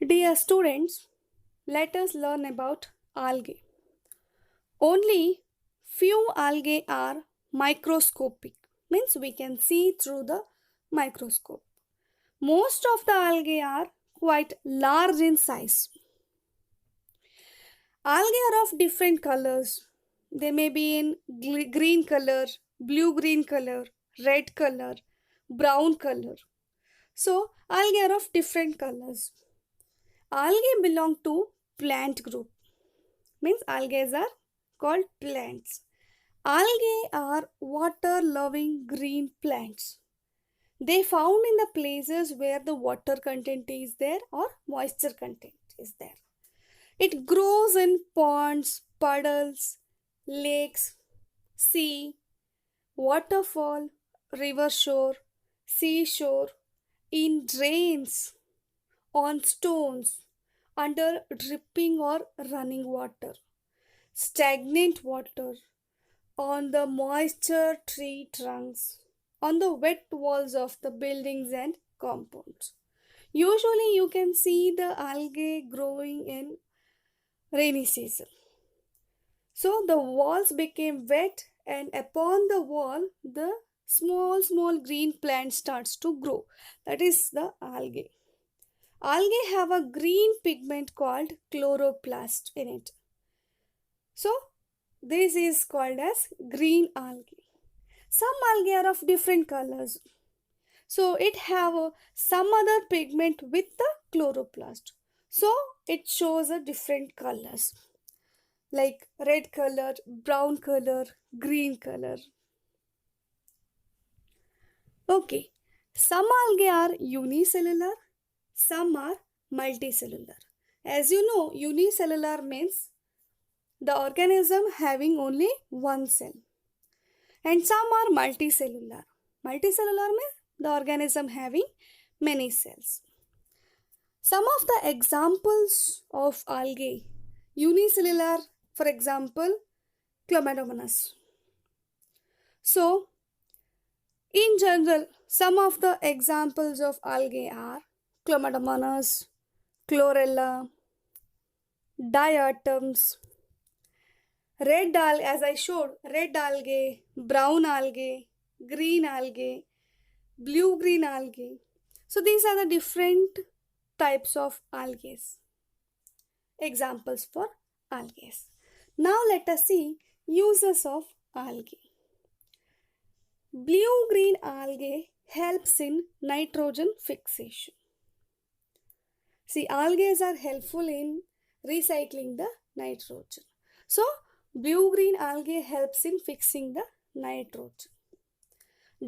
Dear students, let us learn about algae. Only few algae are microscopic, means we can see through the microscope. Most of the algae are quite large in size. Algae are of different colors. They may be in green color, blue green color, red color, brown color. So, algae are of different colors. Algae belong to plant group, means algae are called plants. Algae are water loving green plants. They found in the places where the water content is there or moisture content is there. It grows in ponds, puddles, lakes, sea, waterfall, river shore, seashore, in drains, on stones, under dripping or running water, stagnant water, on the moisture tree trunks, on the wet walls of the buildings and compounds. Usually, you can see the algae growing in rainy season. So the walls became wet, and upon the wall, the small green plant starts to grow. That is the algae. Algae have a green pigment called chloroplast in it. So this is called as green algae. Some algae are of different colors. So it have some other pigment with the chloroplast. So it shows a different colors like red color, brown color, green color. Okay, some algae are unicellular, some are multicellular. As you know, unicellular means the organism having only one cell, and some are multicellular. Multicellular means the organism having many cells. Some of the examples of algae unicellular, for example, Chlamydomonas. So, in general, some of the examples of algae are Chlamydomonas, Chlorella, diatoms, red algae, as I showed, red algae, brown algae, green algae, blue green algae. So these are the different types of algae. Examples for algae. Now let us see uses of algae. Blue green algae helps in nitrogen fixation. See, algae are helpful in recycling the nitrogen. So, blue green algae helps in fixing the nitrogen.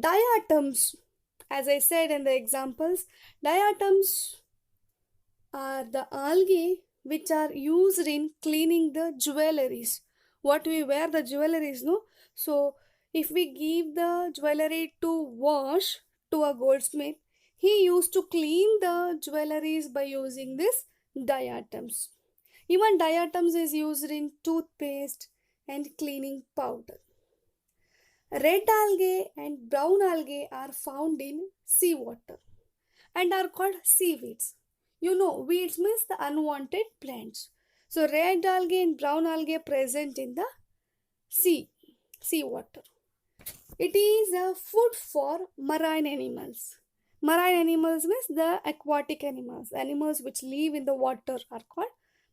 Diatoms, as I said in the examples, diatoms are the algae which are used in cleaning the jewelries. What we wear the jewelries, no? So, if we give the jewelry to wash to a goldsmith, he used to clean the jewelries by using this diatoms. Even diatoms is used in toothpaste and cleaning powder. Red algae and brown algae are found in seawater and are called seaweeds. You know, weeds means the unwanted plants. So red algae and brown algae are present in the seawater. It is a food for marine animals. Marine animals means the aquatic animals. Animals which live in the water are called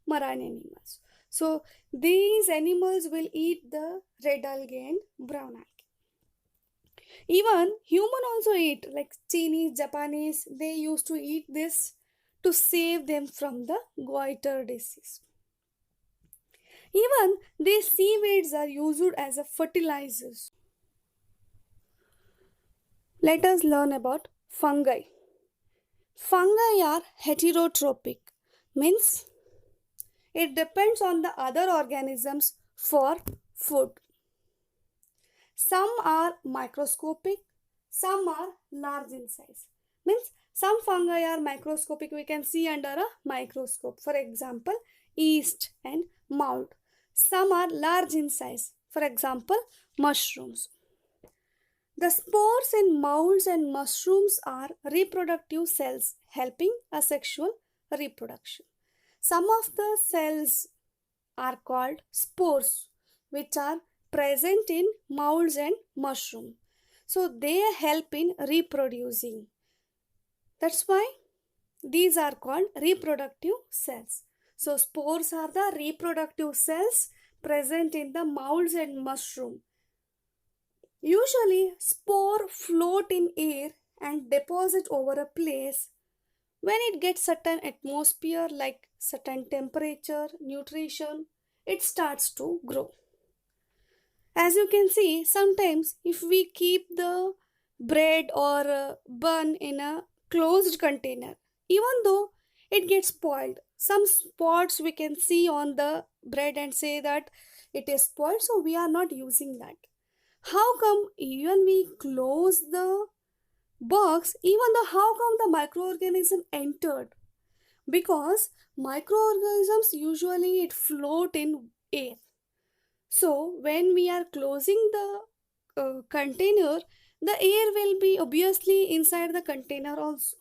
marine animals. So these animals will eat the red algae and brown algae. Even human also eat, like Chinese, Japanese, they used to eat this to save them from the goiter disease. Even these seaweeds are used as a fertilizers. Let us learn about fungi. Fungi are heterotrophic, means it depends on the other organisms for food. Some are microscopic, some are large in size. Means some fungi are microscopic, we can see under a microscope. For example, yeast and mold. Some are large in size. For example, mushrooms. The spores in molds and mushrooms are reproductive cells helping asexual reproduction. Some of the cells are called spores, which are present in molds and mushroom. So they help in reproducing. That's why these are called reproductive cells. So spores are the reproductive cells present in the molds and mushroom. Usually spore float in air and deposit over a place. When it gets certain atmosphere like certain temperature, nutrition, it starts to grow. As you can see, sometimes if we keep the bread or bun in a closed container, even though it gets spoiled, some spots we can see on the bread and say that it is spoiled, so we are not using that. How come even we close the box, even though how come the microorganism entered? Because microorganisms usually it float in air. So when we are closing the container, the air will be obviously inside the container also.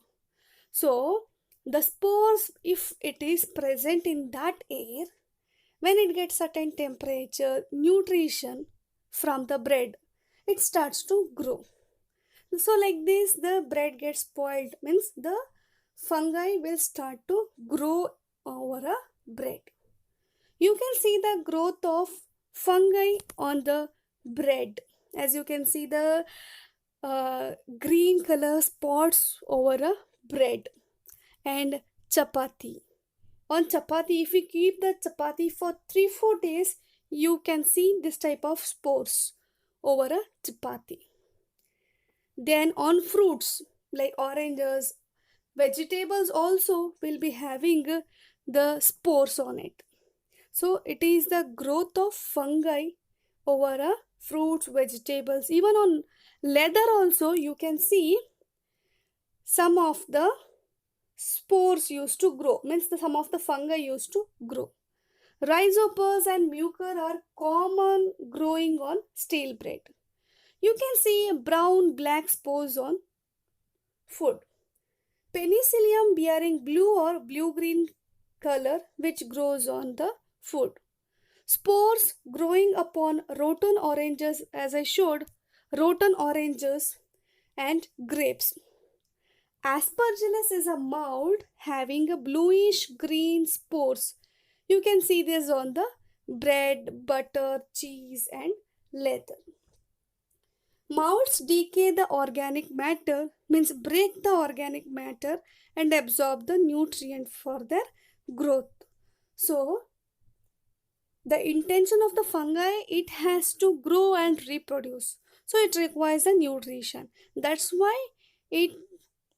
So the spores, if it is present in that air, when it gets certain temperature, nutrition from the bread, it starts to grow. So like this, the bread gets spoiled, means the fungi will start to grow over a bread. You can see the growth of fungi on the bread. As you can see the green color spots over a bread. And chapati. On chapati, if you keep the chapati for 3-4 days, you can see this type of spores over a chapati. Then on fruits like oranges, vegetables also will be having the spores on it. So it is the growth of fungi over a fruits, vegetables. Even on leather also you can see some of the spores used to grow, means some of the fungi used to grow. Rhizopus and mucor are common growing on stale bread. You can see brown black spores on food. Penicillium bearing blue or blue-green color which grows on the food. Spores growing upon rotten oranges, as I showed, rotten oranges and grapes. Aspergillus is a mold having a bluish green spores. You can see this on the bread, butter, cheese and leather. Molds decay the organic matter, means break the organic matter and absorb the nutrient for their growth. So the intention of the fungi, it has to grow and reproduce. So it requires a nutrition. That's why it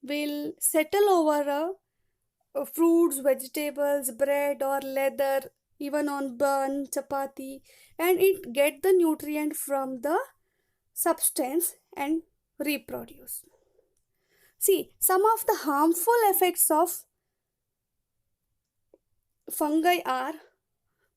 will settle over fruits, vegetables, bread or leather, even on bun, chapati, and it get the nutrient from the substance and reproduce. See, some of the harmful effects of fungi are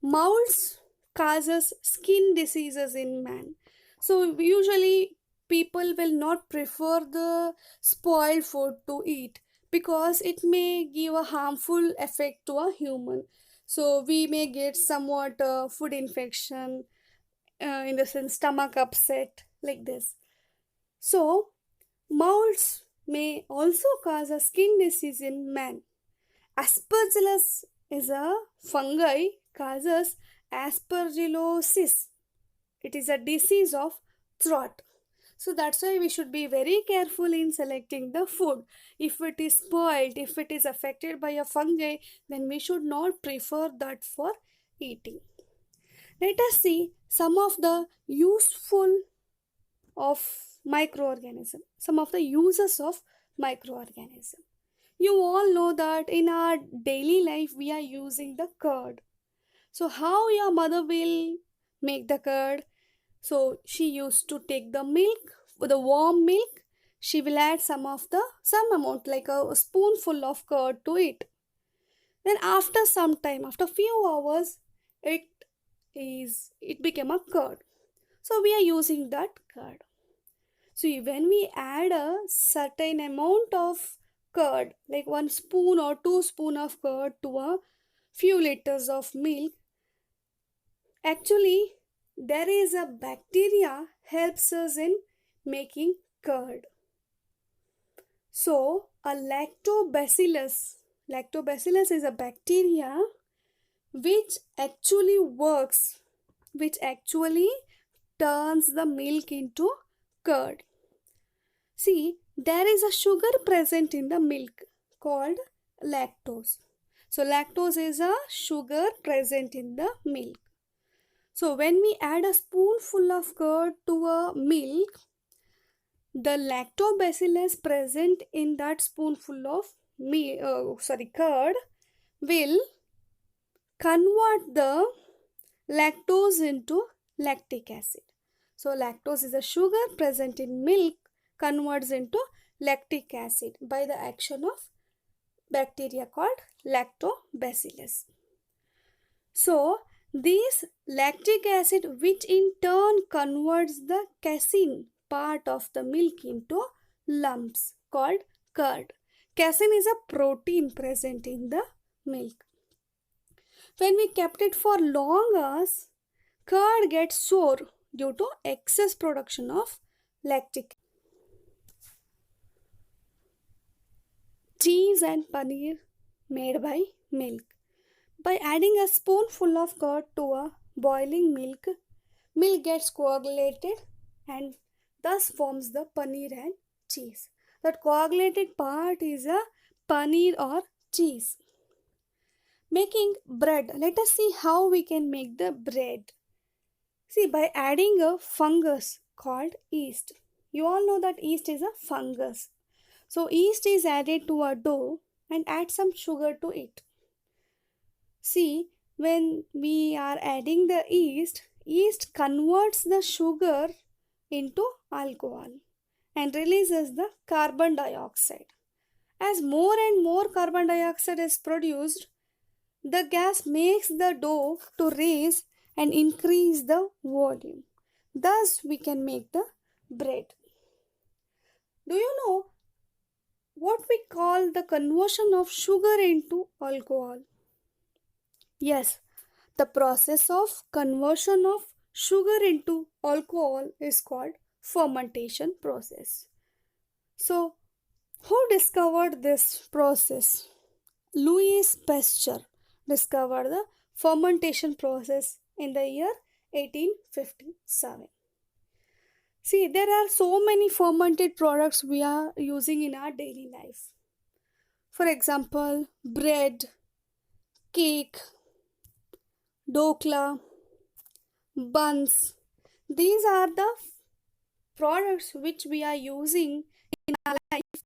molds causes skin diseases in man. So usually people will not prefer the spoiled food to eat because it may give a harmful effect to a human. So we may get somewhat food infection, in the sense stomach upset like this. So molds may also cause a skin disease in man. Aspergillus is a fungi causes aspergillosis. It is a disease of throat. So that's why we should be very careful in selecting the food. If it is spoiled, if it is affected by a fungi, then we should not prefer that for eating. Let us see some of the useful of microorganism, some of the uses of microorganism. You all know that in our daily life we are using the curd. So how your mother will make the curd? So she used to take the milk, the warm milk, she will add some amount like a spoonful of curd to it. Then after some time, after few hours, it became a curd. So we are using that curd. So when we add a certain amount of curd, like 1 spoon or 2 spoon of curd to a few liters of milk, actually there is a bacteria helps us in making curd. So a lactobacillus is a bacteria which actually works, which actually turns the milk into curd. See, there is a sugar present in the milk called lactose. So lactose is a sugar present in the milk. So when we add a spoonful of curd to a milk, the lactobacillus present in that spoonful of curd will convert the lactose into lactic acid. So lactose is a sugar present in milk converts into lactic acid by the action of bacteria called lactobacillus. So this lactic acid, which in turn converts the casein part of the milk into lumps called curd. Casein is a protein present in the milk. When we kept it for long hours, curd gets sour due to excess production of lactic. Cheese and paneer made by milk. By adding a spoonful of curd to a boiling milk, milk gets coagulated and thus forms the paneer and cheese. That coagulated part is a paneer or cheese. Making bread. Let us see how we can make the bread. See, by adding a fungus called yeast. You all know that yeast is a fungus. So yeast is added to a dough and add some sugar to it. See, when we are adding the yeast, yeast converts the sugar into alcohol and releases the carbon dioxide. As more and more carbon dioxide is produced, the gas makes the dough to raise and increase the volume. Thus, we can make the bread. Do you know what we call the conversion of sugar into alcohol? Yes, the process of conversion of sugar into alcohol is called fermentation process. So, who discovered this process? Louis Pasteur discovered the fermentation process in the year 1857. See, there are so many fermented products we are using in our daily life. For example, bread, cake, dokla, buns. These are the products which we are using in our life